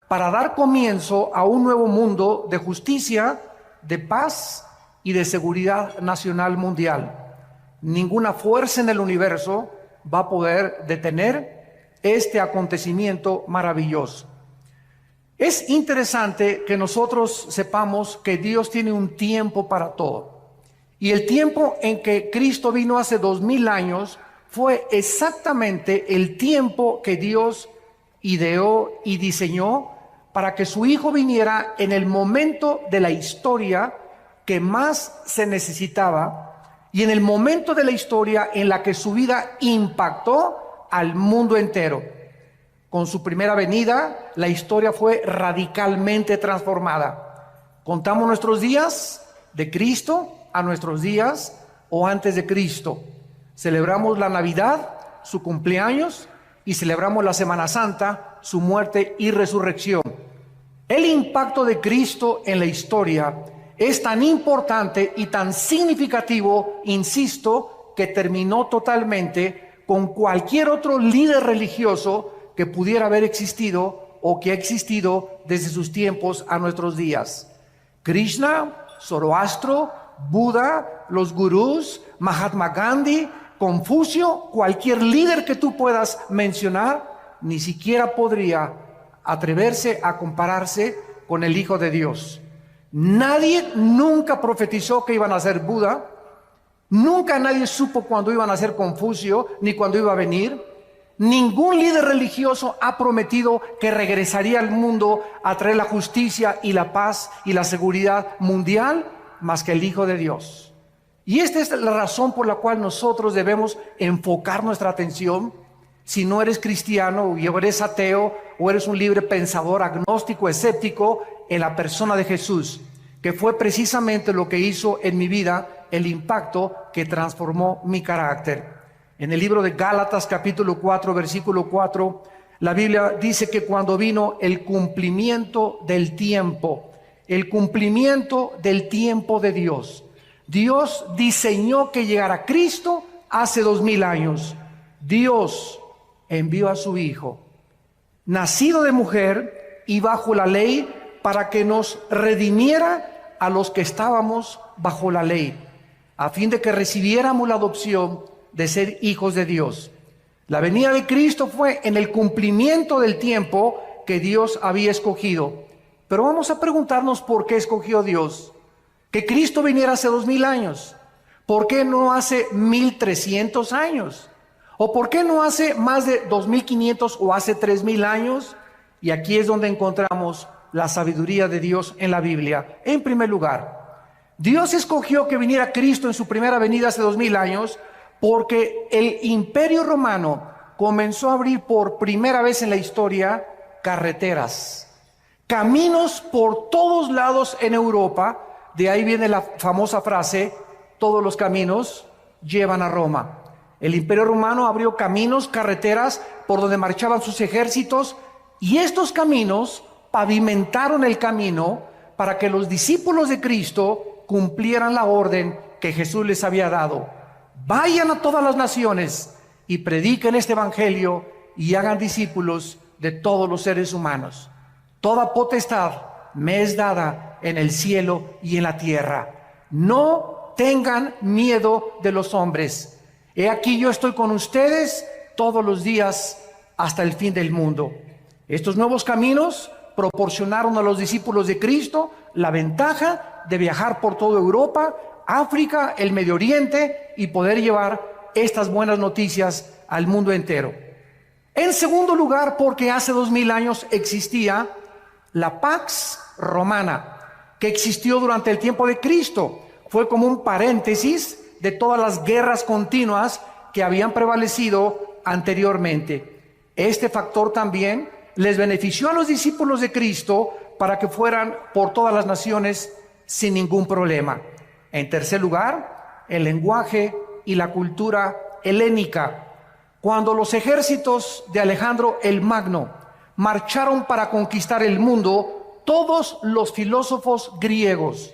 para dar comienzo a un nuevo mundo de justicia, de paz y de seguridad nacional mundial. Ninguna fuerza en el universo va a poder detener este acontecimiento maravilloso. Es interesante que nosotros sepamos que Dios tiene un tiempo para todo. Y el tiempo en que Cristo vino hace 2000 años fue exactamente el tiempo que Dios ideó y diseñó para que su Hijo viniera en el momento de la historia que más se necesitaba y en el momento de la historia en la que su vida impactó al mundo entero. Con su primera venida, la historia fue radicalmente transformada. Contamos nuestros días de Cristo a nuestros días o antes de Cristo. Celebramos la Navidad, su cumpleaños, y celebramos la Semana Santa, su muerte y resurrección. El impacto de Cristo en la historia es tan importante y tan significativo, insisto, que terminó totalmente con cualquier otro líder religioso que pudiera haber existido o que ha existido desde sus tiempos a nuestros días. Krishna, Zoroastro, Buda, los gurús, Mahatma Gandhi, Confucio, cualquier líder que tú puedas mencionar, ni siquiera podría atreverse a compararse con el Hijo de Dios. Nadie nunca profetizó que iban a ser Buda, nunca nadie supo cuándo iban a ser Confucio, ni cuándo iba a venir. Ningún líder religioso ha prometido que regresaría al mundo a traer la justicia y la paz y la seguridad mundial más que el Hijo de Dios. Y esta es la razón por la cual nosotros debemos enfocar nuestra atención. Si no eres cristiano, o eres ateo, o eres un libre pensador, agnóstico, escéptico, en la persona de Jesús, que fue precisamente lo que hizo en mi vida el impacto que transformó mi carácter. En el libro de Gálatas capítulo 4, versículo 4, la Biblia dice que cuando vino el cumplimiento del tiempo de Dios, Dios diseñó que llegara Cristo hace 2000 años. Dios envió a su Hijo, nacido de mujer y bajo la ley, para que nos redimiera a los que estábamos bajo la ley, a fin de que recibiéramos la adopción de ser hijos de Dios. La venida de Cristo fue en el cumplimiento del tiempo que Dios había escogido. Pero vamos a preguntarnos por qué escogió Dios que Cristo viniera hace 2000 años. ¿Por qué no hace 1300 años? ¿O por qué no hace más de 2500 o hace 3000 años? Y aquí es donde encontramos la sabiduría de Dios en la Biblia. En primer lugar, Dios escogió que viniera Cristo en su primera venida hace 2000 años porque el Imperio Romano comenzó a abrir por primera vez en la historia carreteras, caminos por todos lados en Europa. De ahí viene la famosa frase, todos los caminos llevan a Roma. El Imperio Romano abrió caminos, carreteras por donde marchaban sus ejércitos, y estos caminos pavimentaron el camino para que los discípulos de Cristo cumplieran la orden que Jesús les había dado. Vayan a todas las naciones y prediquen este evangelio y hagan discípulos de todos los seres humanos. Toda potestad me es dada en el cielo y en la tierra. No tengan miedo de los hombres. He aquí yo estoy con ustedes todos los días hasta el fin del mundo. Estos nuevos caminos proporcionaron a los discípulos de Cristo la ventaja de viajar por toda Europa, África, el Medio Oriente y poder llevar estas buenas noticias al mundo entero. En segundo lugar, porque hace 2000 años existía la Pax Romana, que existió durante el tiempo de Cristo. Fue como un paréntesis de todas las guerras continuas que habían prevalecido anteriormente. Este factor también les benefició a los discípulos de Cristo para que fueran por todas las naciones sin ningún problema. En tercer lugar, el lenguaje y la cultura helénica. Cuando los ejércitos de Alejandro el Magno marcharon para conquistar el mundo, todos los filósofos griegos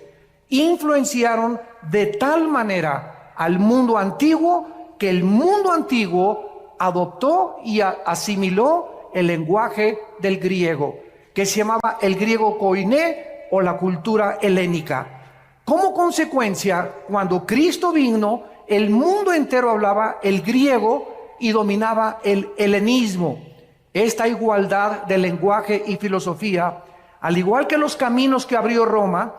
influenciaron de tal manera al mundo antiguo que el mundo antiguo adoptó y asimiló el lenguaje del griego. que se llamaba el griego koiné o la cultura helénica. Como consecuencia, cuando Cristo vino, el mundo entero hablaba el griego y dominaba el helenismo. Esta igualdad de lenguaje y filosofía, al igual que los caminos que abrió Roma,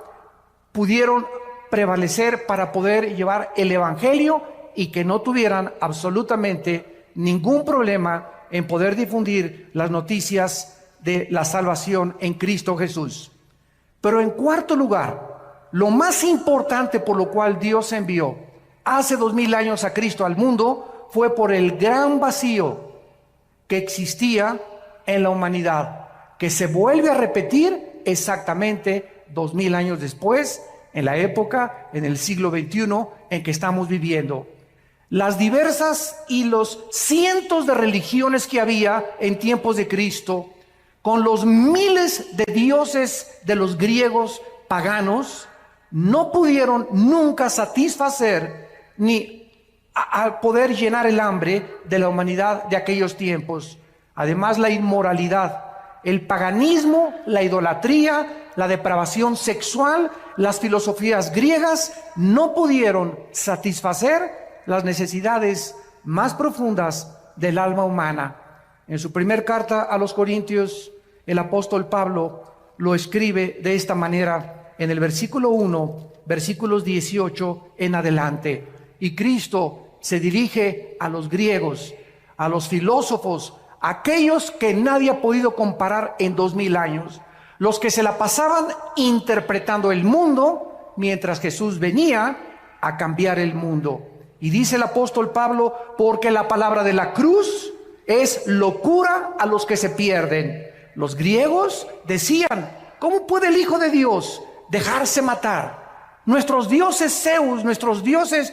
pudieron prevalecer para poder llevar el evangelio y que no tuvieran absolutamente ningún problema en poder difundir las noticias de la salvación en Cristo Jesús. Pero en cuarto lugar, lo más importante por lo cual Dios envió hace 2000 años a Cristo al mundo fue por el gran vacío que existía en la humanidad, que se vuelve a repetir exactamente 2000 años después, en la época, en el siglo XXI en que estamos viviendo. Las diversas y los cientos de religiones que había en tiempos de Cristo, con los miles de dioses de los griegos paganos, no pudieron nunca satisfacer ni a poder llenar el hambre de la humanidad de aquellos tiempos. Además, la inmoralidad, el paganismo, la idolatría, la depravación sexual, las filosofías griegas no pudieron satisfacer las necesidades más profundas del alma humana. En su primer carta a los Corintios, el apóstol Pablo lo escribe de esta manera en el versículo 1, versículos 18 en adelante. Y Cristo se dirige a los griegos, a los filósofos, aquellos que nadie ha podido comparar en 2000 años, los que se la pasaban interpretando el mundo, mientras Jesús venía a cambiar el mundo. Y dice el apóstol Pablo, porque la palabra de la cruz es locura a los que se pierden. Los griegos decían, ¿cómo puede el Hijo de Dios dejarse matar? Nuestros dioses Zeus, nuestros dioses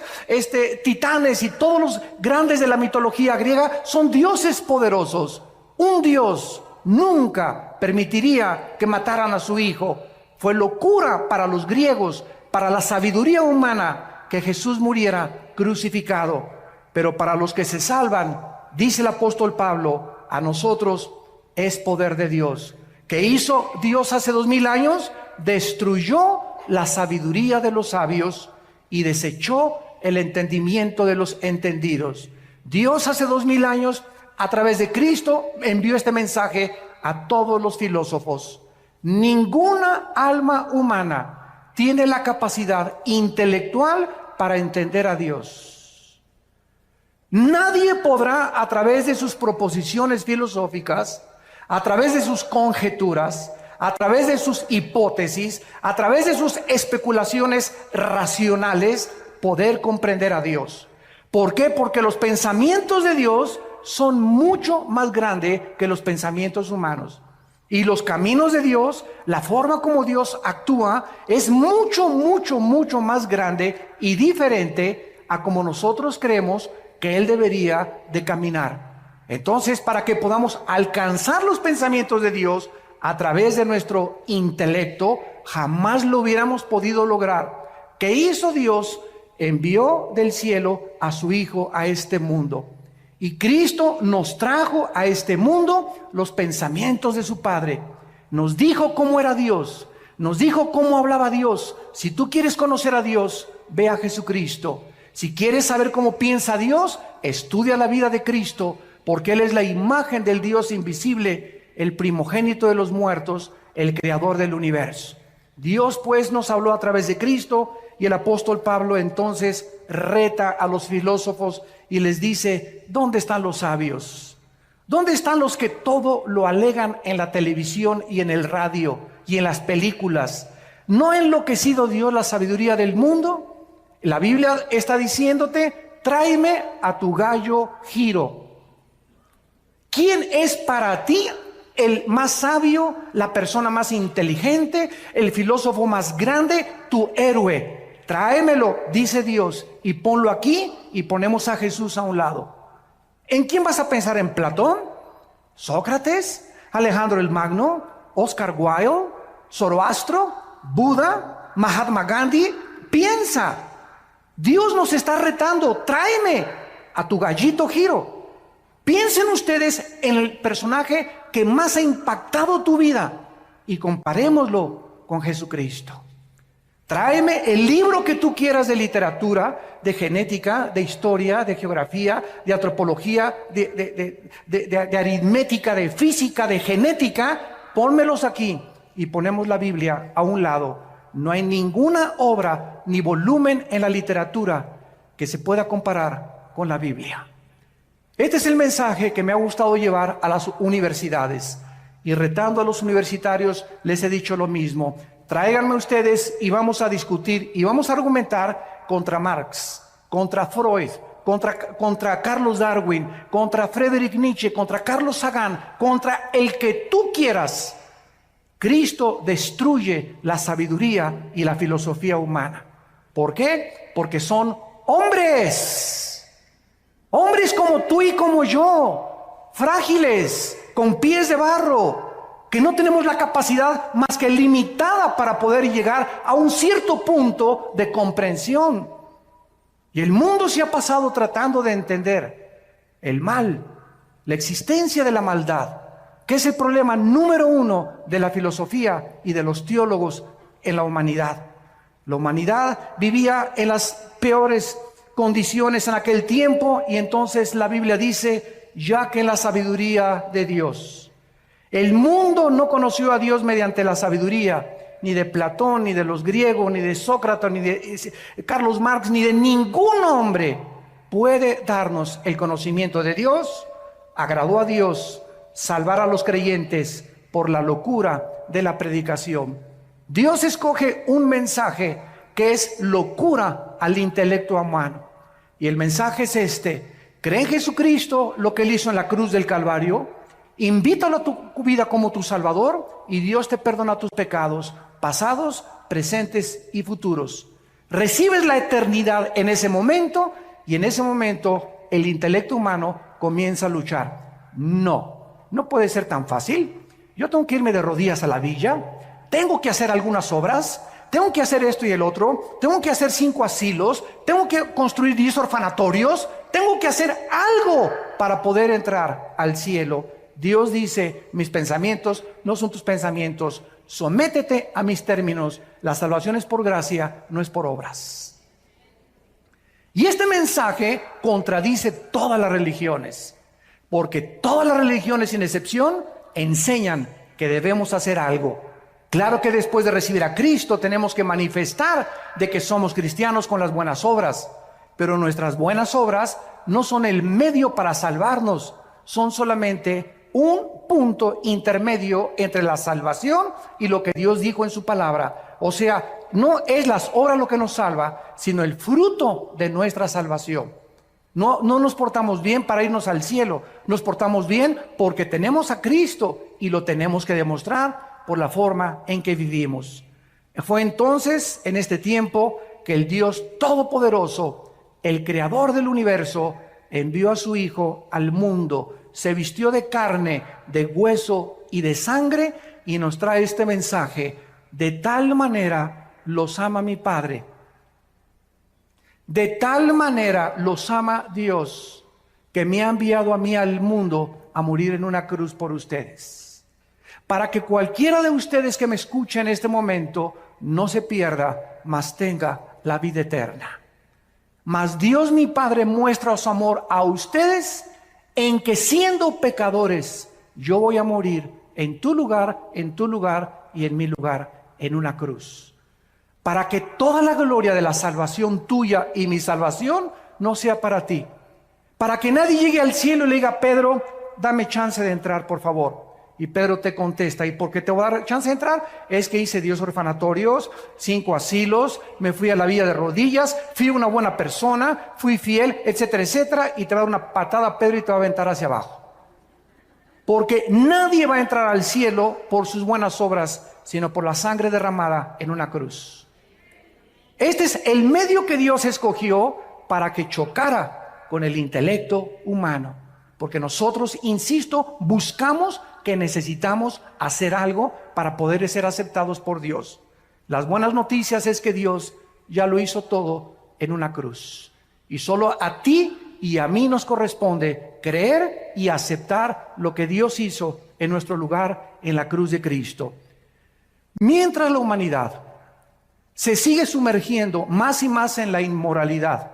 titanes y todos los grandes de la mitología griega son dioses poderosos. Un Dios nunca permitiría que mataran a su Hijo. Fue locura para los griegos, para la sabiduría humana, que Jesús muriera crucificado. Pero para los que se salvan, dice el apóstol Pablo, a nosotros es poder de Dios. ¿Qué hizo Dios hace 2000 años? Destruyó la sabiduría de los sabios y desechó el entendimiento de los entendidos. Dios hace 2000 años, a través de Cristo, envió este mensaje a todos los filósofos. Ninguna alma humana tiene la capacidad intelectual para entender a Dios. Nadie podrá, a través de sus proposiciones filosóficas, a través de sus conjeturas, a través de sus hipótesis, a través de sus especulaciones racionales, poder comprender a Dios. ¿Por qué? Porque los pensamientos de Dios son mucho más grandes que los pensamientos humanos. Y los caminos de Dios, la forma como Dios actúa, es mucho, mucho, mucho más grande y diferente a como nosotros creemos que Él debería de caminar. Entonces, para que podamos alcanzar los pensamientos de Dios a través de nuestro intelecto, jamás lo hubiéramos podido lograr. ¿Qué hizo Dios? Envió del cielo a su Hijo a este mundo. Y Cristo nos trajo a este mundo los pensamientos de su Padre. Nos dijo cómo era Dios. Nos dijo cómo hablaba Dios. Si tú quieres conocer a Dios, ve a Jesucristo. Si quieres saber cómo piensa Dios, estudia la vida de Cristo, porque Él es la imagen del Dios invisible, el primogénito de los muertos, el creador del universo. Dios pues nos habló a través de Cristo, y el apóstol Pablo entonces reta a los filósofos y les dice, ¿dónde están los sabios? ¿Dónde están los que todo lo alegan en la televisión y en el radio y en las películas? ¿No ha enloquecido Dios la sabiduría del mundo? La Biblia está diciéndote, tráeme a tu gallo Giro. ¿Quién es para ti el más sabio, la persona más inteligente, el filósofo más grande, tu héroe? Tráemelo, dice Dios, y ponlo aquí, y ponemos a Jesús a un lado. ¿En quién vas a pensar? ¿En Platón? ¿Sócrates? ¿Alejandro el Magno? ¿Oscar Wilde? ¿Zoroastro? ¿Buda? ¿Mahatma Gandhi? Piensa. Dios nos está retando. Tráeme a tu gallito Giro. Piensen ustedes en el personaje que más ha impactado tu vida. y comparémoslo con Jesucristo. Tráeme el libro que tú quieras de literatura, de genética, de historia, de geografía, de antropología, de aritmética, de física, de genética. Pónmelos aquí y ponemos la Biblia a un lado. No hay ninguna obra ni volumen en la literatura que se pueda comparar con la Biblia. Este es el mensaje que me ha gustado llevar a las universidades. Y retando a los universitarios les he dicho lo mismo. Tráiganme ustedes y vamos a discutir y vamos a argumentar contra Marx, contra Freud, contra Carlos Darwin, contra Friedrich Nietzsche, contra Carlos Sagan, contra el que tú quieras. Cristo destruye la sabiduría y la filosofía humana. ¿Por qué? Porque son hombres. Hombres como tú y como yo, frágiles, con pies de barro, que no tenemos la capacidad más que limitada para poder llegar a un cierto punto de comprensión. Y el mundo se ha pasado tratando de entender el mal, la existencia de la maldad, que es el problema número uno de la filosofía y de los teólogos en la humanidad. La humanidad vivía en las peores condiciones en aquel tiempo y entonces la Biblia dice, ya que en la sabiduría de Dios. El mundo no conoció a Dios mediante la sabiduría, ni de Platón, ni de los griegos, ni de Sócrates, ni de Carlos Marx, ni de ningún hombre puede darnos el conocimiento de Dios. Agradó a Dios salvar a los creyentes por la locura de la predicación. Dios escoge un mensaje que es locura al intelecto humano. Y el mensaje es este: cree en Jesucristo, lo que Él hizo en la cruz del Calvario. Invítalo a tu vida como tu Salvador y Dios te perdona tus pecados, pasados, presentes y futuros. Recibes la eternidad en ese momento y en ese momento el intelecto humano comienza a luchar. No puede ser tan fácil. Yo tengo que irme de rodillas a la villa, tengo que hacer algunas obras, tengo que hacer esto y el otro, tengo que hacer 5 asilos, tengo que construir 10 orfanatorios, tengo que hacer algo para poder entrar al cielo. Dios dice, mis pensamientos no son tus pensamientos, sométete a mis términos, la salvación es por gracia, no es por obras. Y este mensaje contradice todas las religiones, porque todas las religiones sin excepción enseñan que debemos hacer algo. Claro que después de recibir a Cristo tenemos que manifestar de que somos cristianos con las buenas obras, pero nuestras buenas obras no son el medio para salvarnos, son solamente un punto intermedio entre la salvación y lo que Dios dijo en su palabra. O sea, no es las obras lo que nos salva, sino el fruto de nuestra salvación. No nos portamos bien para irnos al cielo, nos portamos bien porque tenemos a Cristo y lo tenemos que demostrar por la forma en que vivimos. Fue entonces, en este tiempo, que el Dios Todopoderoso, el Creador del universo, envió a su Hijo al mundo, se vistió de carne, de hueso y de sangre y nos trae este mensaje: de tal manera los ama mi Padre, de tal manera los ama Dios, que me ha enviado a mí al mundo a morir en una cruz por ustedes, para que cualquiera de ustedes que me escuche en este momento no se pierda, mas tenga la vida eterna. Mas Dios mi Padre muestra su amor a ustedes en que siendo pecadores, yo voy a morir en tu lugar y en mi lugar, en una cruz. Para que toda la gloria de la salvación tuya y mi salvación no sea para ti. Para que nadie llegue al cielo y le diga: Pedro, dame chance de entrar, por favor. Y Pedro te contesta: ¿y por qué te voy a dar chance de entrar? Es que hice 10 orfanatorios, 5 asilos, me fui a la villa de rodillas, fui una buena persona, fui fiel, etcétera, etcétera. Y te va a dar una patada, Pedro, y te va a aventar hacia abajo. Porque nadie va a entrar al cielo por sus buenas obras, sino por la sangre derramada en una cruz. Este es el medio que Dios escogió para que chocara con el intelecto humano. Porque nosotros, insisto, buscamos que necesitamos hacer algo para poder ser aceptados por Dios. Las buenas noticias es que Dios ya lo hizo todo en una cruz. Y solo a ti y a mí nos corresponde creer y aceptar lo que Dios hizo en nuestro lugar en la cruz de Cristo. Mientras la humanidad se sigue sumergiendo más y más en la inmoralidad,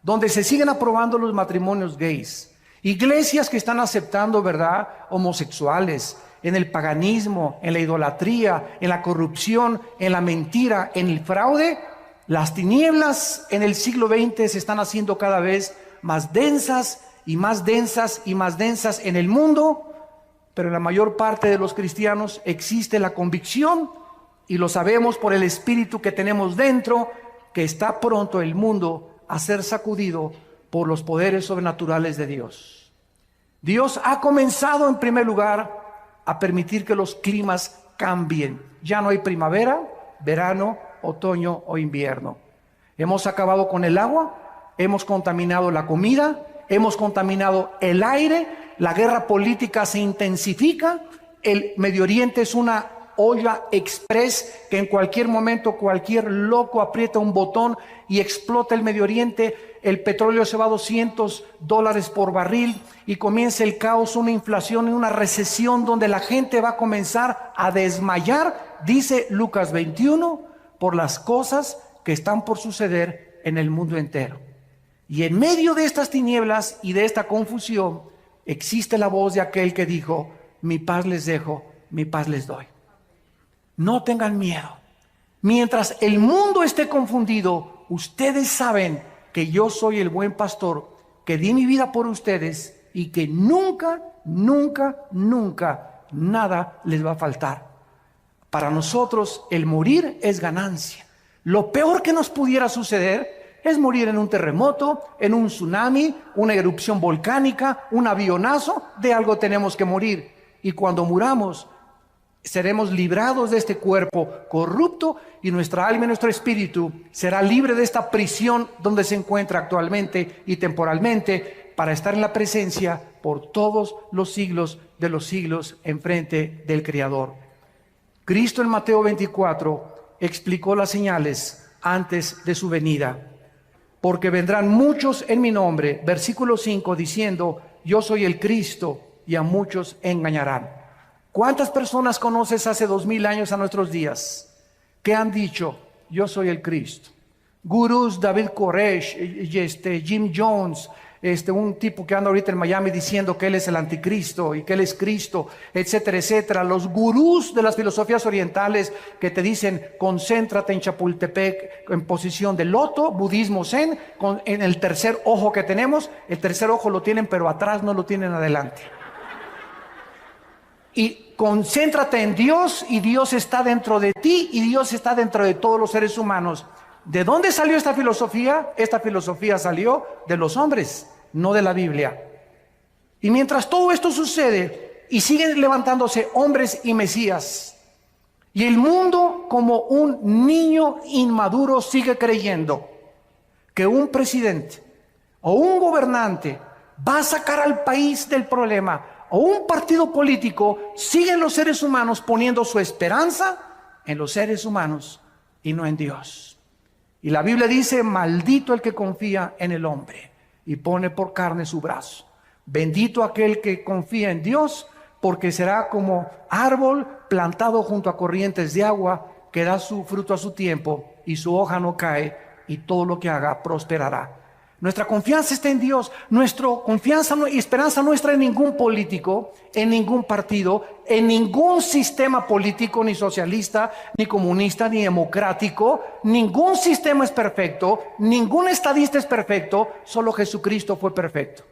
donde se siguen aprobando los matrimonios gays, iglesias que están aceptando, ¿verdad?, homosexuales, en el paganismo, en la idolatría, en la corrupción, en la mentira, en el fraude, las tinieblas en el siglo XX se están haciendo cada vez más densas y más densas y más densas en el mundo, pero en la mayor parte de los cristianos existe la convicción, y lo sabemos por el espíritu que tenemos dentro, que está pronto el mundo a ser sacudido por los poderes sobrenaturales de Dios. Dios ha comenzado en primer lugar a permitir que los climas cambien. Ya no hay primavera, verano, otoño o invierno. Hemos acabado con el agua, hemos contaminado la comida, hemos contaminado el aire, la guerra política se intensifica, el Medio Oriente es una olla express que en cualquier momento cualquier loco aprieta un botón y explota el Medio Oriente. El petróleo se va a $200 por barril y comienza el caos, una inflación y una recesión donde la gente va a comenzar a desmayar, dice Lucas 21, por las cosas que están por suceder en el mundo entero. Y en medio de estas tinieblas y de esta confusión existe la voz de aquel que dijo: mi paz les dejo, mi paz les doy. No tengan miedo. Mientras el mundo esté confundido, ustedes saben que yo soy el buen pastor, que di mi vida por ustedes y que nunca, nunca, nunca nada les va a faltar. Para nosotros el morir es ganancia. Lo peor que nos pudiera suceder es morir en un terremoto, en un tsunami, una erupción volcánica, un avionazo. De algo tenemos que morir. Y cuando muramos, seremos librados de este cuerpo corrupto y nuestra alma y nuestro espíritu será libre de esta prisión donde se encuentra actualmente y temporalmente, para estar en la presencia por todos los siglos de los siglos enfrente del Creador. Cristo en Mateo 24 explicó las señales antes de su venida. Porque vendrán muchos en mi nombre, versículo 5, diciendo: yo soy el Cristo, y a muchos engañarán. ¿Cuántas personas conoces hace 2000 años a nuestros días que han dicho: yo soy el Cristo? Gurús, David Koresh, Jim Jones, un tipo que anda ahorita en Miami diciendo que él es el anticristo y que él es Cristo, etcétera, etcétera. Los gurús de las filosofías orientales que te dicen: concéntrate en Chapultepec en posición de loto, budismo zen, en el tercer ojo que tenemos. El tercer ojo lo tienen, pero atrás no lo tienen adelante. Y concéntrate en Dios, y Dios está dentro de ti, y Dios está dentro de todos los seres humanos. ¿De dónde salió esta filosofía? Esta filosofía salió de los hombres, no de la Biblia. Y mientras todo esto sucede y siguen levantándose hombres y mesías, y el mundo como un niño inmaduro sigue creyendo que un presidente o un gobernante va a sacar al país del problema, o un partido político, siguen los seres humanos poniendo su esperanza en los seres humanos y no en Dios. Y la Biblia dice: maldito el que confía en el hombre y pone por carne su brazo. Bendito aquel que confía en Dios, porque será como árbol plantado junto a corrientes de agua, que da su fruto a su tiempo y su hoja no cae, y todo lo que haga prosperará. Nuestra confianza está en Dios. Nuestra confianza y esperanza no está en ningún político, en ningún partido, en ningún sistema político, ni socialista, ni comunista, ni democrático. Ningún sistema es perfecto, ningún estadista es perfecto, solo Jesucristo fue perfecto.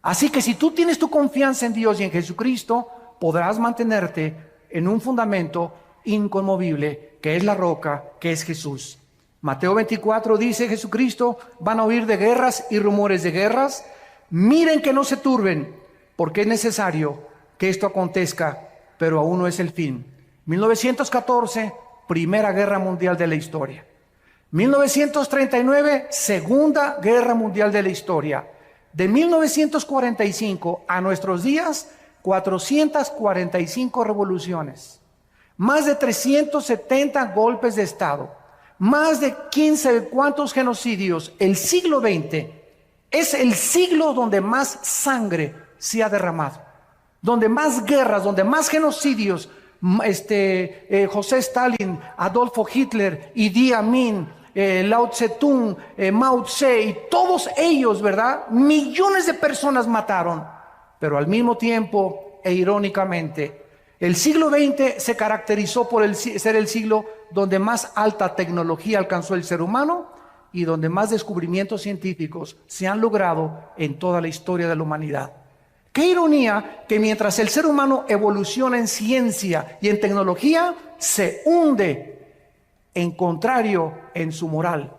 Así que si tú tienes tu confianza en Dios y en Jesucristo, podrás mantenerte en un fundamento inconmovible, que es la roca, que es Jesús. Mateo 24 dice Jesucristo: van a oír de guerras y rumores de guerras. Miren que no se turben, porque es necesario que esto acontezca, pero aún no es el fin. 1914, Primera Guerra Mundial de la historia. 1939, Segunda Guerra Mundial de la historia. De 1945 a nuestros días, 445 revoluciones, más de 370 golpes de Estado, más de 15 cuantos genocidios. El siglo XX es el siglo donde más sangre se ha derramado, donde más guerras, donde más genocidios, José Stalin, Adolfo Hitler, Idi Amin, Lao Tse-tung, Mao Tse, y todos ellos, ¿verdad? Millones de personas mataron, pero al mismo tiempo e irónicamente, el siglo XX se caracterizó por ser el siglo donde más alta tecnología alcanzó el ser humano y donde más descubrimientos científicos se han logrado en toda la historia de la humanidad. Qué ironía que mientras el ser humano evoluciona en ciencia y en tecnología, se hunde en contrario en su moral.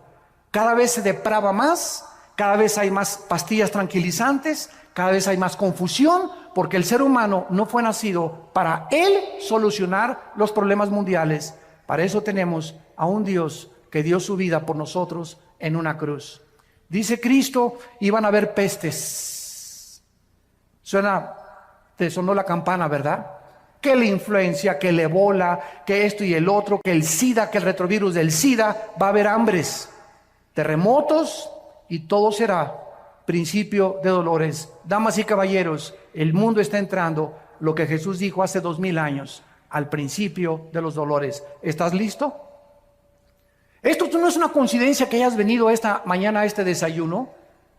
Cada vez se deprava más, cada vez hay más pastillas tranquilizantes, cada vez hay más confusión, porque el ser humano no fue nacido para él solucionar los problemas mundiales. Para eso tenemos a un Dios que dio su vida por nosotros en una cruz. Dice Cristo, iban a haber pestes. Te sonó la campana, ¿verdad? Que la influencia, que el ébola, que esto y el otro, que el SIDA, que el retrovirus del SIDA. Va a haber hambres, terremotos y todo será principio de dolores. Damas y caballeros, el mundo está entrando, lo que Jesús dijo hace 2000 años, al principio de los dolores. ¿Estás listo? Esto no es una coincidencia que hayas venido esta mañana a este desayuno.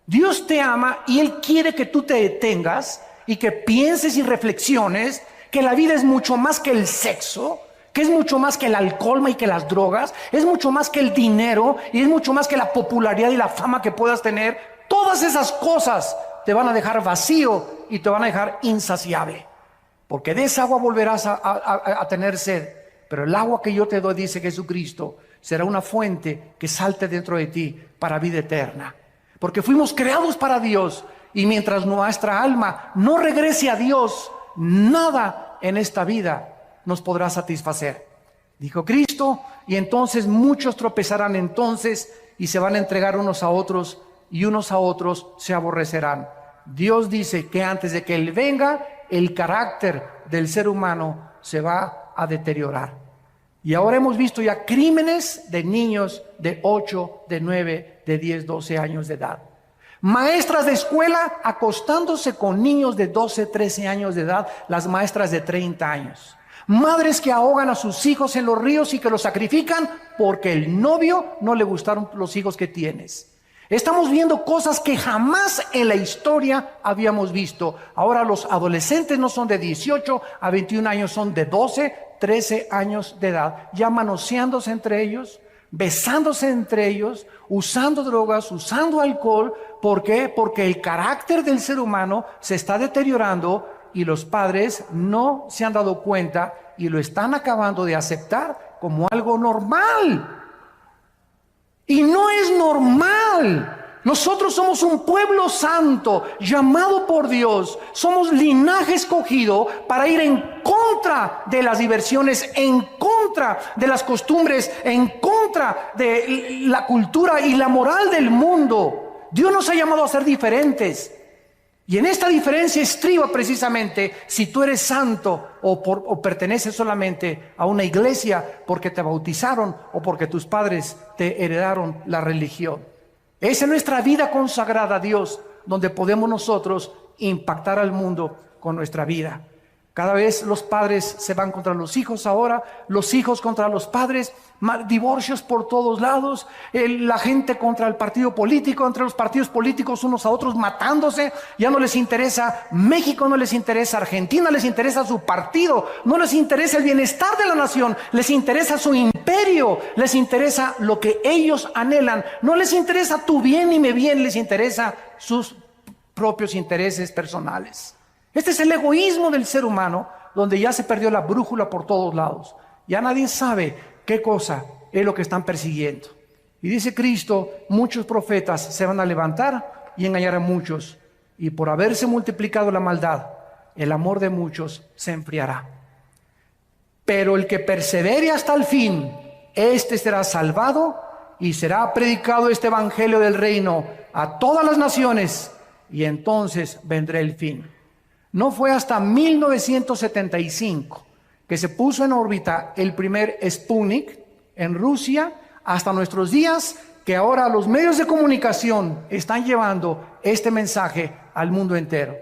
Dios te ama y Él quiere que tú te detengas y que pienses y reflexiones que la vida es mucho más que el sexo, que es mucho más que el alcohol y que las drogas, es mucho más que el dinero y es mucho más que la popularidad y la fama que puedas tener. Todas esas cosas te van a dejar vacío y te van a dejar insaciable, porque de esa agua volverás a tener sed, pero el agua que yo te doy, dice Jesucristo, será una fuente que salte dentro de ti para vida eterna, porque fuimos creados para Dios, y mientras nuestra alma no regrese a Dios, nada en esta vida nos podrá satisfacer, dijo Cristo. Y entonces muchos tropezarán entonces y se van a entregar unos a otros, y unos a otros se aborrecerán. Dios dice que antes de que Él venga, el carácter del ser humano se va a deteriorar. Y ahora hemos visto ya crímenes de niños de 8, de 9, de 10, 12 años de edad. Maestras de escuela acostándose con niños de 12, 13 años de edad, las maestras de 30 años. Madres que ahogan a sus hijos en los ríos y que los sacrifican porque el novio no le gustaron los hijos que tienes. Estamos viendo cosas que jamás en la historia habíamos visto. Ahora los adolescentes no son de 18 a 21 años, son de 12, 13 años de edad, ya manoseándose entre ellos, besándose entre ellos, usando drogas, usando alcohol. ¿Por qué? Porque el carácter del ser humano se está deteriorando y los padres no se han dado cuenta y lo están acabando de aceptar como algo normal. Y no es normal. Nosotros somos un pueblo santo, llamado por Dios. Somos linaje escogido para ir en contra de las diversiones, en contra de las costumbres, en contra de la cultura y la moral del mundo. Dios nos ha llamado a ser diferentes. Y en esta diferencia estriba precisamente si tú eres santo o perteneces solamente a una iglesia porque te bautizaron o porque tus padres te heredaron la religión. Esa es nuestra vida consagrada a Dios, donde podemos nosotros impactar al mundo con nuestra vida. Cada vez los padres se van contra los hijos ahora, los hijos contra los padres, divorcios por todos lados, la gente contra el partido político, entre los partidos políticos unos a otros matándose. Ya no les interesa México, no les interesa Argentina, les interesa su partido, no les interesa el bienestar de la nación, les interesa su imperio, les interesa lo que ellos anhelan, no les interesa tu bien ni mi bien, les interesa sus propios intereses personales. Este es el egoísmo del ser humano, donde ya se perdió la brújula por todos lados. Ya nadie sabe qué cosa es lo que están persiguiendo. Y dice Cristo, muchos profetas se van a levantar y engañar a muchos. Y por haberse multiplicado la maldad, el amor de muchos se enfriará. Pero el que persevere hasta el fin, este será salvado y será predicado este evangelio del reino a todas las naciones, y entonces vendrá el fin. No fue hasta 1975 que se puso en órbita el primer Sputnik en Rusia, hasta nuestros días, que ahora los medios de comunicación están llevando este mensaje al mundo entero.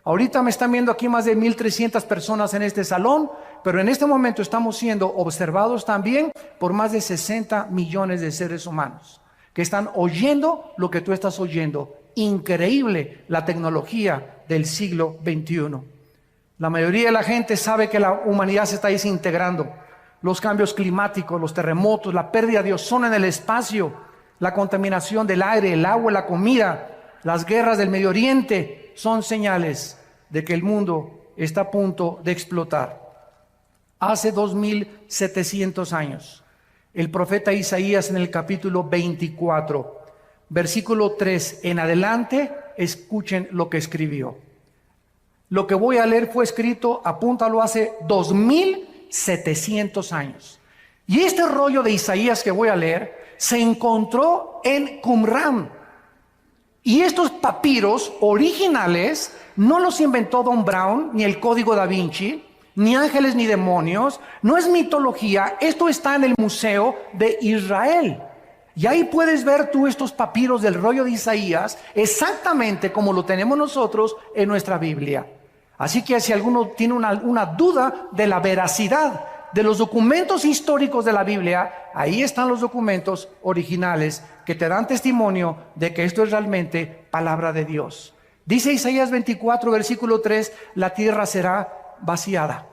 Ahorita me están viendo aquí más de 1,300 personas en este salón, pero en este momento estamos siendo observados también por más de 60 millones de seres humanos que están oyendo lo que tú estás oyendo. Increíble la tecnología del siglo XXI. La mayoría de la gente sabe que la humanidad se está desintegrando. Los cambios climáticos, los terremotos, la pérdida de ozono en el espacio, la contaminación del aire, el agua, la comida, las guerras del Medio Oriente son señales de que el mundo está a punto de explotar. Hace 2,700 años, el profeta Isaías en el capítulo 24, versículo 3 en adelante, escuchen lo que escribió. Lo que voy a leer fue escrito, apúntalo, hace 2,700 años. Y este rollo de Isaías que voy a leer se encontró en Qumran. Y estos papiros originales no los inventó Don Brown, ni el Código Da Vinci, ni ángeles ni demonios. No es mitología, esto está en el Museo de Israel. Y ahí puedes ver tú estos papiros del rollo de Isaías exactamente como lo tenemos nosotros en nuestra Biblia. Así que si alguno tiene una duda de la veracidad de los documentos históricos de la Biblia, ahí están los documentos originales que te dan testimonio de que esto es realmente palabra de Dios. Dice Isaías 24, versículo 3, la tierra será vaciada,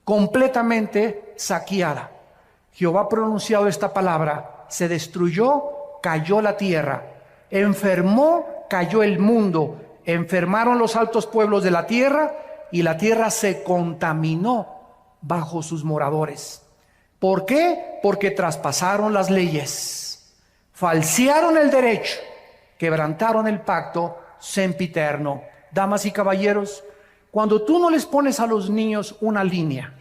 completamente saqueada. Jehová ha pronunciado esta palabra, se destruyó, cayó la tierra, enfermó, cayó el mundo, enfermaron los altos pueblos de la tierra y la tierra se contaminó bajo sus moradores. ¿Por qué? Porque traspasaron las leyes, falsearon el derecho, quebrantaron el pacto sempiterno. Damas y caballeros, cuando tú no les pones a los niños una línea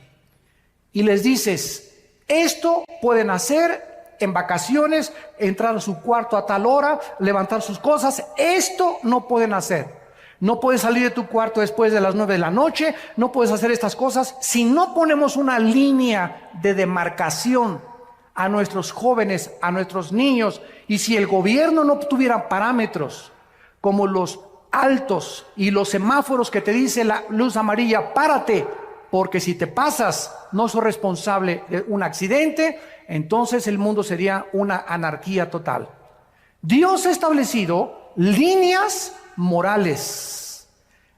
y les dices, esto pueden hacer en vacaciones, entrar a su cuarto a tal hora, levantar sus cosas, esto no pueden hacer. No puedes salir de tu cuarto después de las 9 de la noche, no puedes hacer estas cosas. Si no ponemos una línea de demarcación a nuestros jóvenes, a nuestros niños, y si el gobierno no tuviera parámetros como los altos y los semáforos que te dice la luz amarilla, párate, porque si te pasas no sos responsable de un accidente, entonces el mundo sería una anarquía total. Dios ha establecido líneas morales.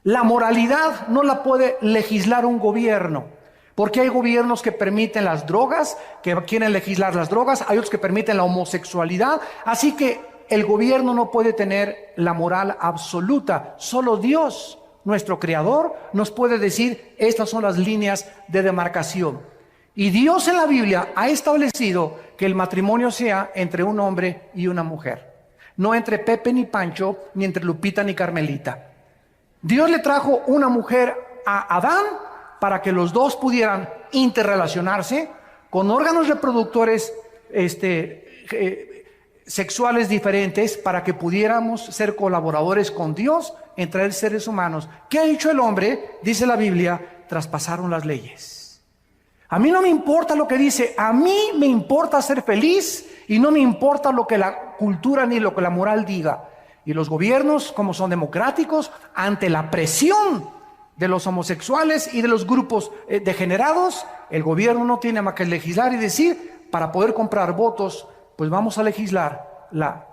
La moralidad no la puede legislar un gobierno, porque hay gobiernos que permiten las drogas, que quieren legislar las drogas, hay otros que permiten la homosexualidad, así que el gobierno no puede tener la moral absoluta. Solo Dios, nuestro Creador, nos puede decir, estas son las líneas de demarcación. Y Dios en la Biblia ha establecido que el matrimonio sea entre un hombre y una mujer. No entre Pepe ni Pancho, ni entre Lupita ni Carmelita. Dios le trajo una mujer a Adán para que los dos pudieran interrelacionarse con órganos reproductores sexuales diferentes, para que pudiéramos ser colaboradores con Dios entre seres humanos. ¿Qué ha hecho el hombre? Dice la Biblia, traspasaron las leyes. A mí no me importa lo que dice, a mí me importa ser feliz y no me importa lo que la cultura ni lo que la moral diga. Y los gobiernos, como son democráticos, ante la presión de los homosexuales y de los grupos degenerados, el gobierno no tiene más que legislar y decir, para poder comprar votos, pues vamos a legislar la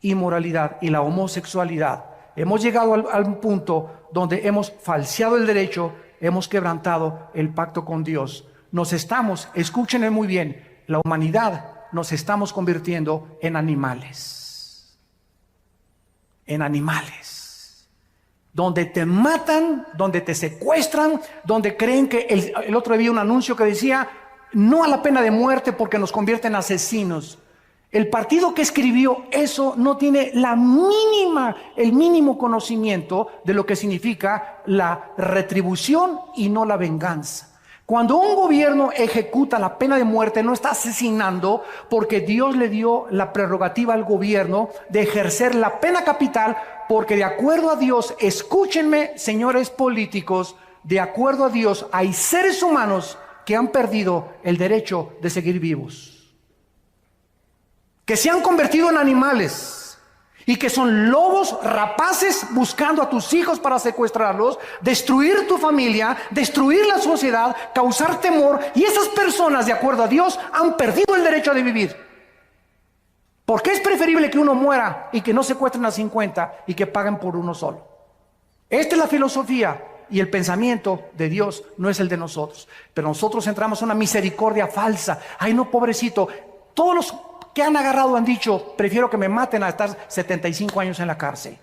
inmoralidad y la homosexualidad. Hemos llegado al punto donde hemos falseado el derecho, hemos quebrantado el pacto con Dios. Nos estamos, escúchenme muy bien, la humanidad nos estamos convirtiendo en animales. En animales. Donde te matan, donde te secuestran, donde creen que el otro día vi un anuncio que decía, no a la pena de muerte porque nos convierte en asesinos. El partido que escribió eso no tiene el mínimo conocimiento de lo que significa la retribución y no la venganza. Cuando un gobierno ejecuta la pena de muerte, no está asesinando, porque Dios le dio la prerrogativa al gobierno de ejercer la pena capital, porque de acuerdo a Dios, escúchenme, señores políticos, de acuerdo a Dios hay seres humanos que han perdido el derecho de seguir vivos, que se han convertido en animales y que son lobos rapaces buscando a tus hijos para secuestrarlos, destruir tu familia, destruir la sociedad, causar temor, y esas personas, de acuerdo a Dios, han perdido el derecho de vivir. Porque es preferible que uno muera y que no secuestren a 50 y que paguen por uno solo. Esta es la filosofía y el pensamiento de Dios, no es el de nosotros. Pero nosotros entramos en una misericordia falsa. Ay, no, pobrecito. Todos los que han agarrado han dicho, prefiero que me maten a estar 75 años en la cárcel.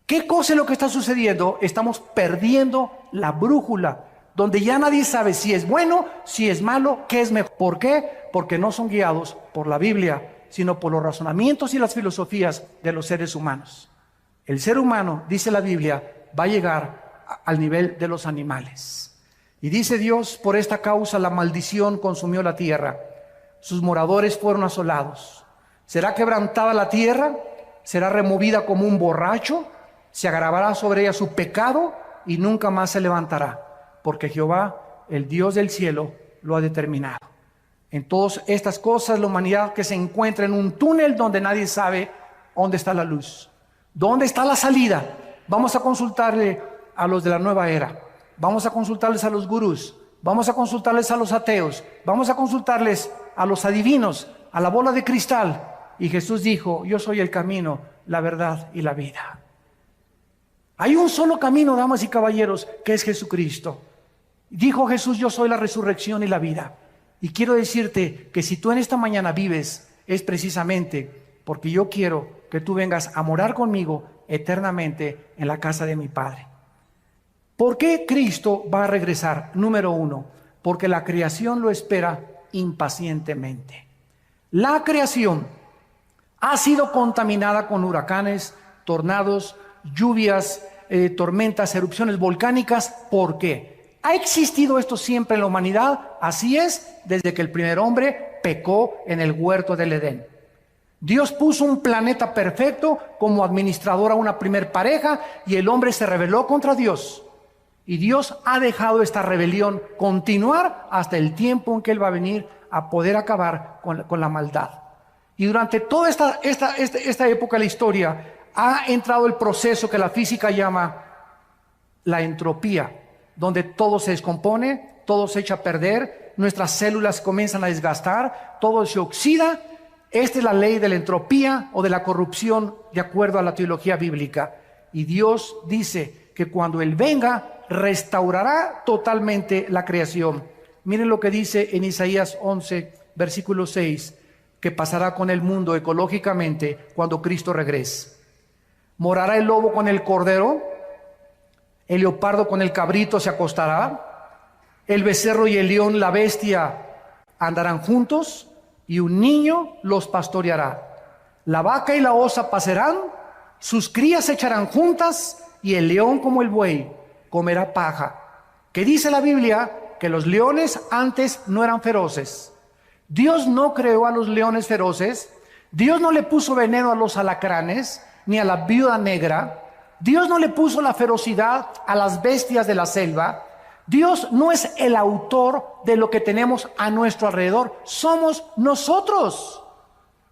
¿Qué cosa es lo que está sucediendo? Estamos perdiendo la brújula, donde ya nadie sabe si es bueno, si es malo, qué es mejor. ¿Por qué? Porque no son guiados por la Biblia, sino por los razonamientos y las filosofías de los seres humanos. El ser humano, dice la Biblia, va a llegar al nivel de los animales. Y dice Dios, por esta causa la maldición consumió la tierra. Sus moradores fueron asolados. Será quebrantada la tierra, será removida como un borracho, se agravará sobre ella su pecado y nunca más se levantará, porque Jehová, el Dios del cielo, lo ha determinado. En todas estas cosas, la humanidad que se encuentra en un túnel donde nadie sabe dónde está la luz, dónde está la salida. Vamos a consultarle a los de la nueva era, vamos a consultarles a los gurús, vamos a consultarles a los ateos, vamos a consultarles a los adivinos, a la bola de cristal. Y Jesús dijo, yo soy el camino, la verdad y la vida. Hay un solo camino, damas y caballeros, que es Jesucristo. Dijo Jesús, yo soy la resurrección y la vida. Y quiero decirte que si tú en esta mañana vives, es precisamente porque yo quiero que tú vengas a morar conmigo eternamente en la casa de mi Padre. ¿Por qué Cristo va a regresar? Número uno, porque la creación lo espera impacientemente. La creación ha sido contaminada con huracanes, tornados, lluvias, tormentas, erupciones volcánicas. ¿Por qué? ¿Ha existido esto siempre en la humanidad? Así es, desde que el primer hombre pecó en el huerto del Edén. Dios puso un planeta perfecto como administrador a una primer pareja y el hombre se rebeló contra Dios. Y Dios ha dejado esta rebelión continuar hasta el tiempo en que Él va a venir a poder acabar con la maldad. Y durante toda esta época de la historia ha entrado el proceso que la física llama la entropía, donde todo se descompone, todo se echa a perder, nuestras células comienzan a desgastar, todo se oxida. Esta es la ley de la entropía o de la corrupción de acuerdo a la teología bíblica. Y Dios dice que cuando Él venga, restaurará totalmente la creación. Miren lo que dice en Isaías 11, versículo 6, que pasará con el mundo ecológicamente cuando Cristo regrese. Morará el lobo con el cordero, el leopardo con el cabrito se acostará, el becerro y el león, la bestia, andarán juntos, y un niño los pastoreará. La vaca y la osa pasarán, sus crías se echarán juntas, y el león como el buey comerá paja. ¿Qué dice la Biblia? Que los leones antes no eran feroces. Dios no creó a los leones feroces. Dios no le puso veneno a los alacranes, ni a la viuda negra. Dios no le puso la ferocidad a las bestias de la selva. Dios no es el autor de lo que tenemos a nuestro alrededor. Somos nosotros.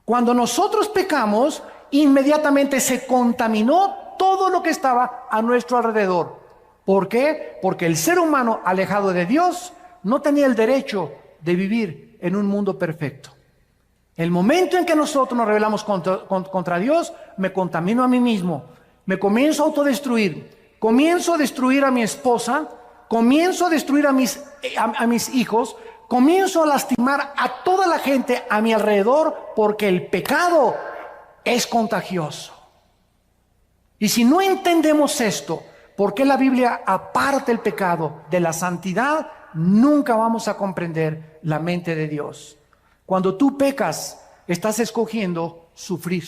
Cuando nosotros pecamos, inmediatamente se contaminó todo lo que estaba a nuestro alrededor. ¿Por qué? Porque el ser humano alejado de Dios no tenía el derecho de vivir en un mundo perfecto. El momento en que nosotros nos rebelamos contra Dios, me contamino a mí mismo, me comienzo a autodestruir, comienzo a destruir a mi esposa, comienzo a destruir a mis hijos, comienzo a lastimar a toda la gente a mi alrededor, porque el pecado es contagioso. Y si no entendemos esto, ¿por qué la Biblia aparta el pecado de la santidad? Nunca vamos a comprender la mente de Dios. Cuando tú pecas, estás escogiendo sufrir.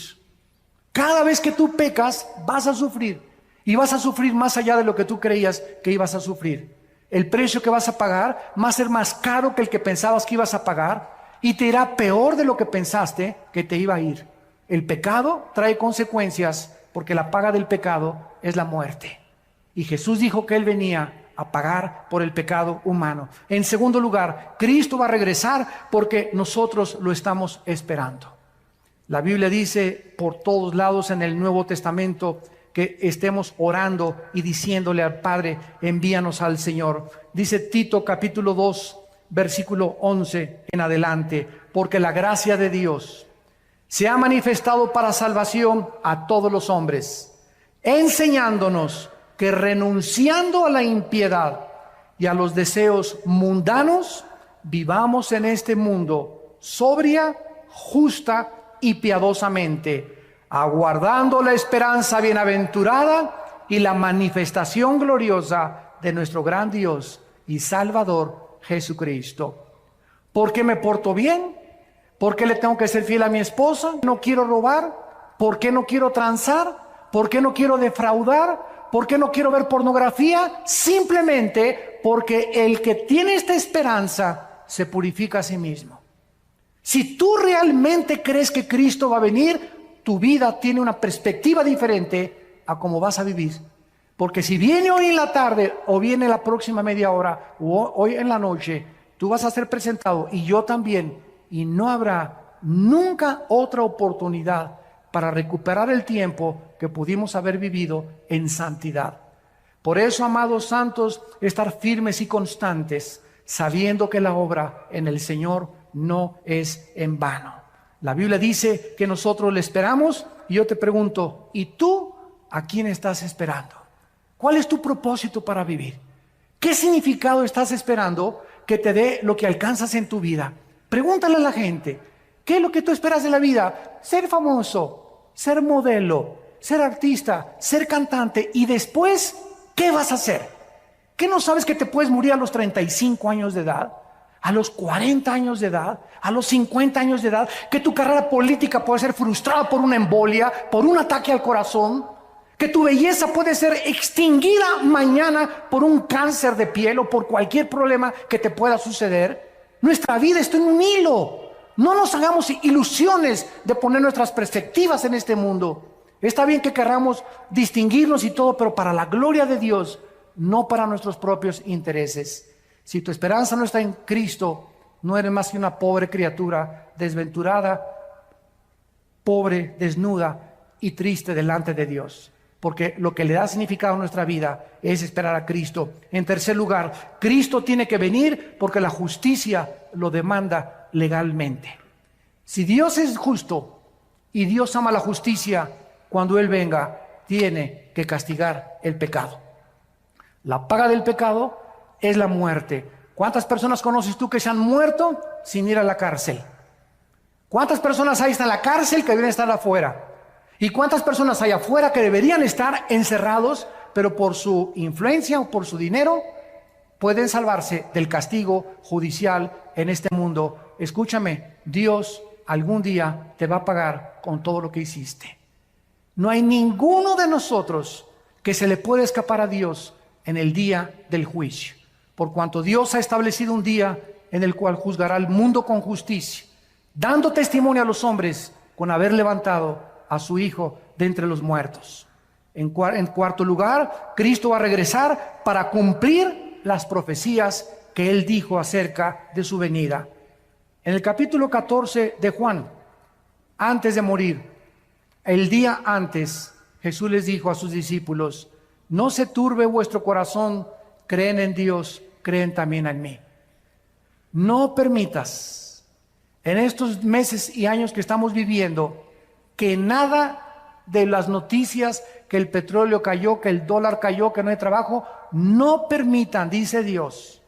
Cada vez que tú pecas, vas a sufrir. Y vas a sufrir más allá de lo que tú creías que ibas a sufrir. El precio que vas a pagar va a ser más caro que el que pensabas que ibas a pagar. Y te irá peor de lo que pensaste que te iba a ir. El pecado trae consecuencias, porque la paga del pecado es la muerte. Y Jesús dijo que Él venía a pagar por el pecado humano. En segundo lugar, Cristo va a regresar porque nosotros lo estamos esperando. La Biblia dice por todos lados en el Nuevo Testamento que estemos orando y diciéndole al Padre, envíanos al Señor. Dice Tito capítulo 2, versículo 11 en adelante, porque la gracia de Dios se ha manifestado para salvación a todos los hombres, enseñándonos que renunciando a la impiedad y a los deseos mundanos, vivamos en este mundo sobria, justa y piadosamente, aguardando la esperanza bienaventurada y la manifestación gloriosa de nuestro gran Dios y Salvador Jesucristo. ¿Por qué me porto bien? ¿Por qué le tengo que ser fiel a mi esposa? ¿No quiero robar? ¿Por qué no quiero transar? ¿Por qué no quiero defraudar? ¿Por qué no quiero ver pornografía? Simplemente porque el que tiene esta esperanza se purifica a sí mismo. Si tú realmente crees que Cristo va a venir, tu vida tiene una perspectiva diferente a cómo vas a vivir. Porque si viene hoy en la tarde o viene la próxima media hora o hoy en la noche, tú vas a ser presentado y yo también, y no habrá nunca otra oportunidad para recuperar el tiempo que pudimos haber vivido en santidad. Por eso, amados santos, estar firmes y constantes, sabiendo que la obra en el Señor no es en vano. La Biblia dice que nosotros le esperamos, y yo te pregunto, ¿y tú a quién estás esperando? ¿Cuál es tu propósito para vivir? ¿Qué significado estás esperando que te dé lo que alcanzas en tu vida? Pregúntale a la gente, ¿qué es lo que tú esperas de la vida? Ser famoso, ser modelo, ser artista, ser cantante, y después, ¿qué vas a hacer? ¿Qué no sabes que te puedes morir a los 35 años de edad? A los 40 años de edad, a los 50 años de edad, que tu carrera política puede ser frustrada por una embolia, por un ataque al corazón, que tu belleza puede ser extinguida mañana por un cáncer de piel o por cualquier problema que te pueda suceder. Nuestra vida está en un hilo. No nos hagamos ilusiones de poner nuestras perspectivas en este mundo. Está bien que queramos distinguirnos y todo, pero para la gloria de Dios, no para nuestros propios intereses. Si tu esperanza no está en Cristo, no eres más que una pobre criatura, desventurada, pobre, desnuda y triste delante de Dios. Porque lo que le da significado a nuestra vida es esperar a Cristo. En tercer lugar, Cristo tiene que venir porque la justicia lo demanda legalmente. Si Dios es justo y Dios ama la justicia, cuando Él venga, tiene que castigar el pecado. La paga del pecado es la muerte. ¿Cuántas personas conoces tú que se han muerto sin ir a la cárcel? ¿Cuántas personas hay en la cárcel que deben estar afuera? ¿Y cuántas personas hay afuera que deberían estar encerrados, pero por su influencia o por su dinero pueden salvarse del castigo judicial en este mundo? Escúchame, Dios algún día te va a pagar con todo lo que hiciste. No hay ninguno de nosotros que se le pueda escapar a Dios en el día del juicio, por cuanto Dios ha establecido un día en el cual juzgará al mundo con justicia, dando testimonio a los hombres con haber levantado a su Hijo de entre los muertos. En cuarto lugar, Cristo va a regresar para cumplir las profecías que Él dijo acerca de su venida. En el capítulo 14 de Juan, antes de morir, el día antes, Jesús les dijo a sus discípulos: no se turbe vuestro corazón, creen en Dios, creen también en mí. No permitas en estos meses y años que estamos viviendo que nada de las noticias, que el petróleo cayó, que el dólar cayó, que no hay trabajo, no permitan, dice Dios,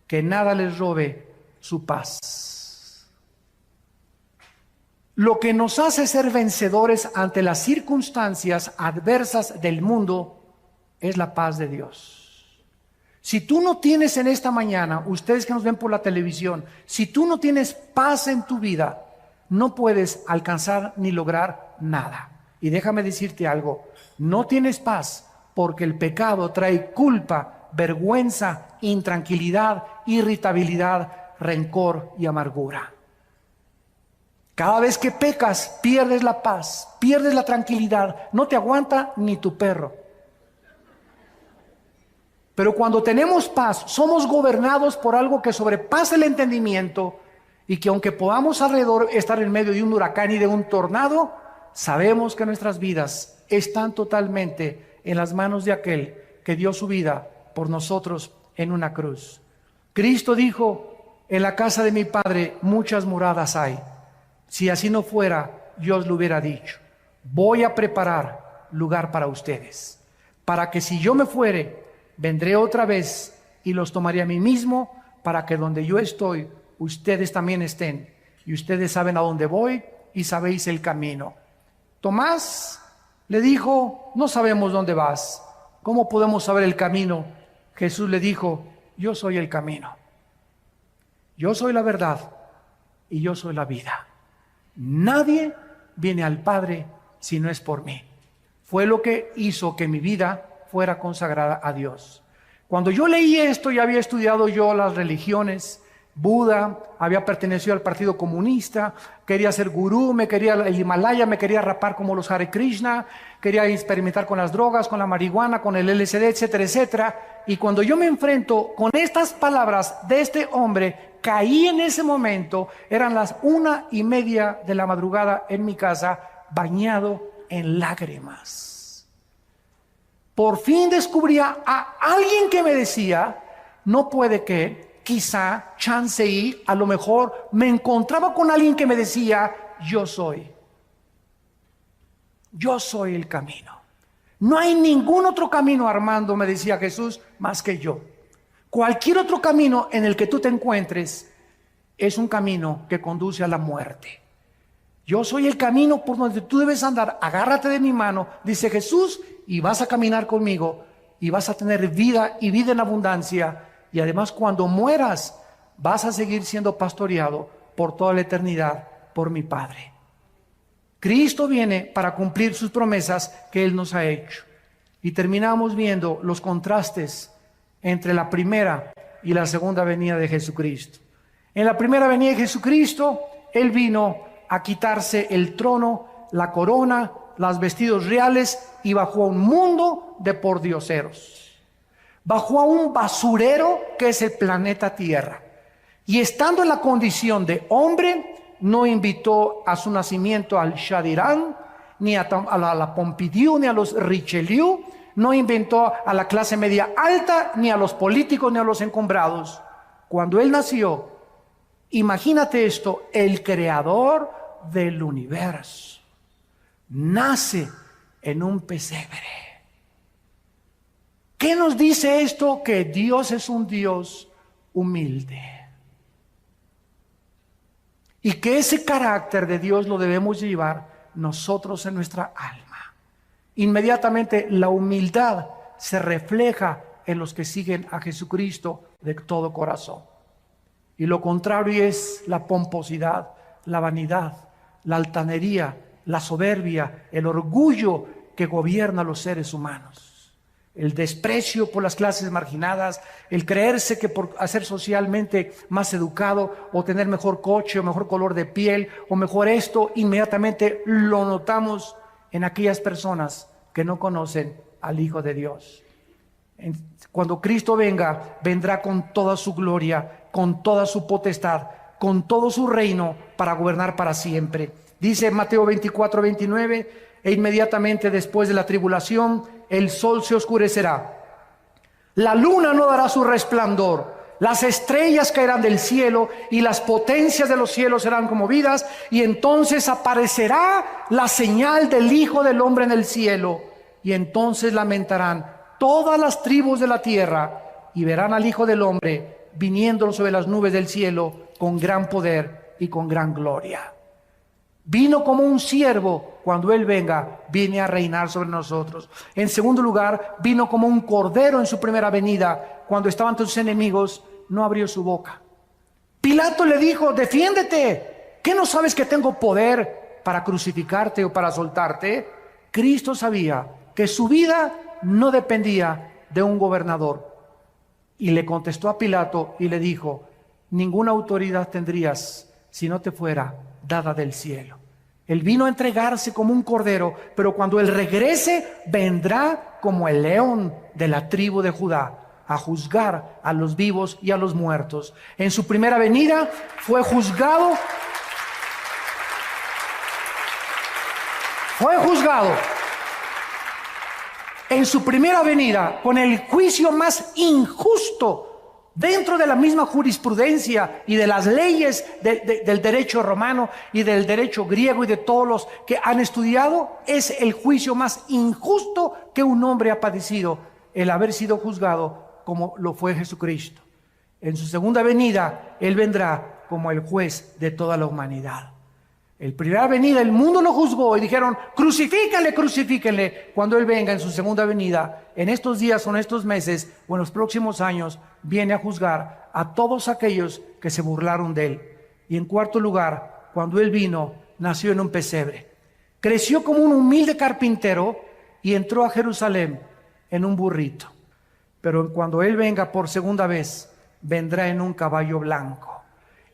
que nada les robe su paz. Lo que nos hace ser vencedores ante las circunstancias adversas del mundo es la paz de Dios. Si tú no tienes en esta mañana, ustedes que nos ven por la televisión, si tú no tienes paz en tu vida, no puedes alcanzar ni lograr nada. Y déjame decirte algo, no tienes paz porque el pecado trae culpa, vergüenza, intranquilidad, irritabilidad, rencor y amargura. Cada vez que pecas, pierdes la paz, pierdes la tranquilidad, no te aguanta ni tu perro. Pero cuando tenemos paz, somos gobernados por algo que sobrepasa el entendimiento, Y que aunque podamos alrededor estar en medio de un huracán y de un tornado, sabemos que nuestras vidas están totalmente en las manos de aquel que dio su vida por nosotros en una cruz. Cristo dijo: en la casa de mi Padre muchas moradas hay. Si así no fuera, yo os lo hubiera dicho. Voy a preparar lugar para ustedes, para que si yo me fuere, vendré otra vez y los tomaré a mí mismo, para que donde yo estoy, ustedes también estén. Y ustedes saben a dónde voy y sabéis el camino. Tomás le dijo: no sabemos dónde vas. ¿Cómo podemos saber el camino? Jesús le dijo: yo soy el camino. Yo soy la verdad y yo soy la vida. Nadie viene al Padre si no es por mí. Fue lo que hizo que mi vida fuera consagrada a Dios. Cuando yo leí esto, ya había estudiado yo las religiones. Buda, había pertenecido al Partido Comunista, quería ser gurú, me quería el Himalaya, me quería rapar como los Hare Krishna, quería experimentar con las drogas, con la marihuana, con el LSD, etcétera, etcétera. Y cuando yo me enfrento con estas palabras de este hombre, caí en ese momento. Eran las 1:30 de la madrugada en mi casa, bañado en lágrimas. Por fin descubría a alguien que me decía: no puede que, quizá, chance y, a lo mejor me encontraba con alguien que me decía: yo soy el camino. No hay ningún otro camino, Armando, me decía Jesús, más que yo. Cualquier otro camino en el que tú te encuentres es un camino que conduce a la muerte. Yo soy el camino por donde tú debes andar. Agárrate de mi mano, dice Jesús, y vas a caminar conmigo y vas a tener vida y vida en abundancia. Y además, cuando mueras, vas a seguir siendo pastoreado por toda la eternidad por mi Padre. Cristo viene para cumplir sus promesas que Él nos ha hecho. Y terminamos viendo los contrastes entre la primera y la segunda venida de Jesucristo. En la primera venida de Jesucristo, Él vino a quitarse el trono, la corona, los vestidos reales y bajó a un mundo de pordioseros. Bajó a un basurero que es el planeta Tierra. Y estando en la condición de hombre, no invitó a su nacimiento al Shah de Irán, ni a la Pompidou, ni a los Richelieu. No inventó a la clase media alta, ni a los políticos, ni a los encumbrados. Cuando Él nació, imagínate esto, el creador del universo nace en un pesebre. ¿Qué nos dice esto? Que Dios es un Dios humilde. Y que ese carácter de Dios lo debemos llevar nosotros en nuestra alma. Inmediatamente la humildad se refleja en los que siguen a Jesucristo de todo corazón. Y lo contrario es la pomposidad, la vanidad, la altanería, la soberbia, el orgullo que gobierna a los seres humanos. El desprecio por las clases marginadas, el creerse que por ser socialmente más educado o tener mejor coche o mejor color de piel o mejor esto, inmediatamente lo notamos en aquellas personas que no conocen al Hijo de Dios. Cuando Cristo venga, vendrá con toda su gloria, con toda su potestad, con todo su reino para gobernar para siempre. Dice Mateo 24:29, e inmediatamente después de la tribulación, el sol se oscurecerá, la luna no dará su resplandor, las estrellas caerán del cielo y las potencias de los cielos serán conmovidas, y entonces aparecerá la señal del Hijo del Hombre en el cielo, y entonces lamentarán todas las tribus de la tierra y verán al Hijo del Hombre viniendo sobre las nubes del cielo con gran poder y con gran gloria. Vino como un siervo. Cuando Él venga, viene a reinar sobre nosotros. En segundo lugar, vino como un cordero en su primera venida. Cuando estaban ante sus enemigos, no abrió su boca. Pilato le dijo: defiéndete. ¿Qué no sabes que tengo poder para crucificarte o para soltarte? Cristo sabía que su vida no dependía de un gobernador. Y le contestó a Pilato y le dijo: ninguna autoridad tendrías si no te fuera dada del cielo. Él vino a entregarse como un cordero, pero cuando Él regrese, vendrá como el león de la tribu de Judá. a juzgar a los vivos y a los muertos. En su primera venida fue juzgado. En su primera venida, con el juicio más injusto dentro de la misma jurisprudencia y de las leyes del derecho romano y del derecho griego y de todos los que han estudiado, es el juicio más injusto que un hombre ha padecido, el haber sido juzgado como lo fue Jesucristo. En su segunda venida, Él vendrá como el juez de toda la humanidad. En primera venida el mundo lo juzgó y dijeron: crucifíquenle, crucifíquenle. Cuando Él venga en su segunda venida, en estos días o en estos meses o en los próximos años, viene a juzgar a todos aquellos que se burlaron de Él. Y en cuarto lugar, cuando Él vino, nació en un pesebre. Creció como un humilde carpintero y entró a Jerusalén en un burrito. Pero cuando Él venga por segunda vez, vendrá en un caballo blanco.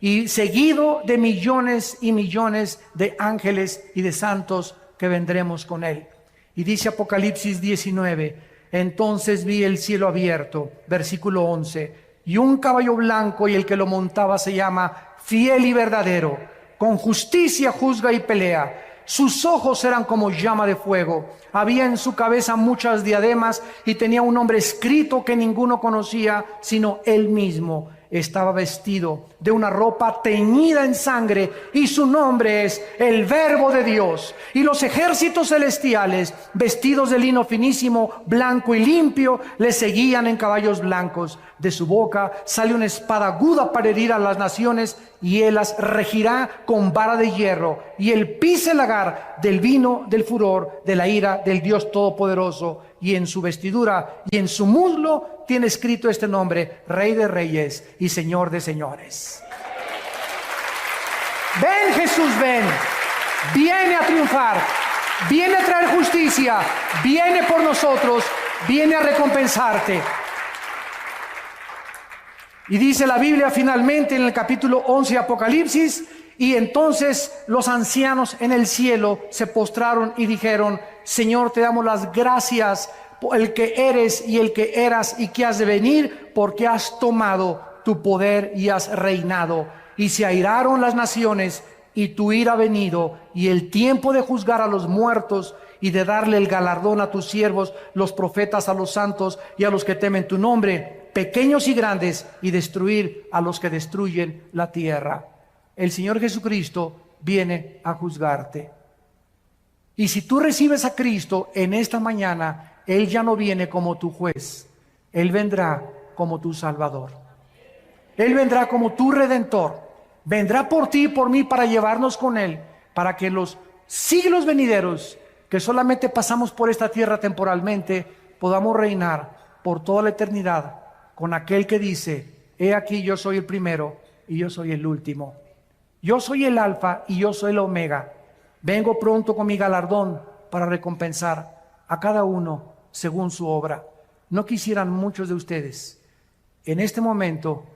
Y seguido de millones y millones de ángeles y de santos que vendremos con Él. Y dice Apocalipsis 19, entonces vi el cielo abierto, versículo 11, y un caballo blanco, y el que lo montaba se llama Fiel y Verdadero, con justicia juzga y pelea. Sus ojos eran como llama de fuego, había en su cabeza muchas diademas, y tenía un nombre escrito que ninguno conocía, sino Él mismo. Estaba vestido de una ropa teñida en sangre, y su nombre es el Verbo de Dios. Y los ejércitos celestiales, vestidos de lino finísimo, blanco y limpio, le seguían en caballos blancos. De su boca sale una espada aguda para herir a las naciones, y Él las regirá con vara de hierro. Y Él pisa el lagar del vino del furor de la ira del Dios Todopoderoso. Y en su vestidura y en su muslo tiene escrito este nombre: Rey de Reyes y Señor de Señores. Ven, Jesús, ven. Viene a triunfar, viene a traer justicia, viene por nosotros, viene a recompensarte. Y dice la Biblia finalmente en el capítulo 11 de Apocalipsis: y entonces los ancianos en el cielo se postraron y dijeron: Señor, te damos las gracias por el que eres y el que eras y que has de venir, porque has tomado tu poder y has reinado. Y se airaron las naciones, y tu ira ha venido, y el tiempo de juzgar a los muertos y de darle el galardón a tus siervos, los profetas, a los santos y a los que temen tu nombre, pequeños y grandes, y destruir a los que destruyen la tierra. El Señor Jesucristo viene a juzgarte. Y si tú recibes a Cristo en esta mañana, Él ya no viene como tu juez, Él vendrá como tu Salvador. Él vendrá como tu Redentor. Vendrá por ti y por mí para llevarnos con Él, para que los siglos venideros, que solamente pasamos por esta tierra temporalmente, podamos reinar por toda la eternidad con aquel que dice: he aquí, yo soy el primero y yo soy el último. Yo soy el alfa y yo soy el omega. Vengo pronto con mi galardón para recompensar a cada uno según su obra. No quisieran muchos de ustedes en este momento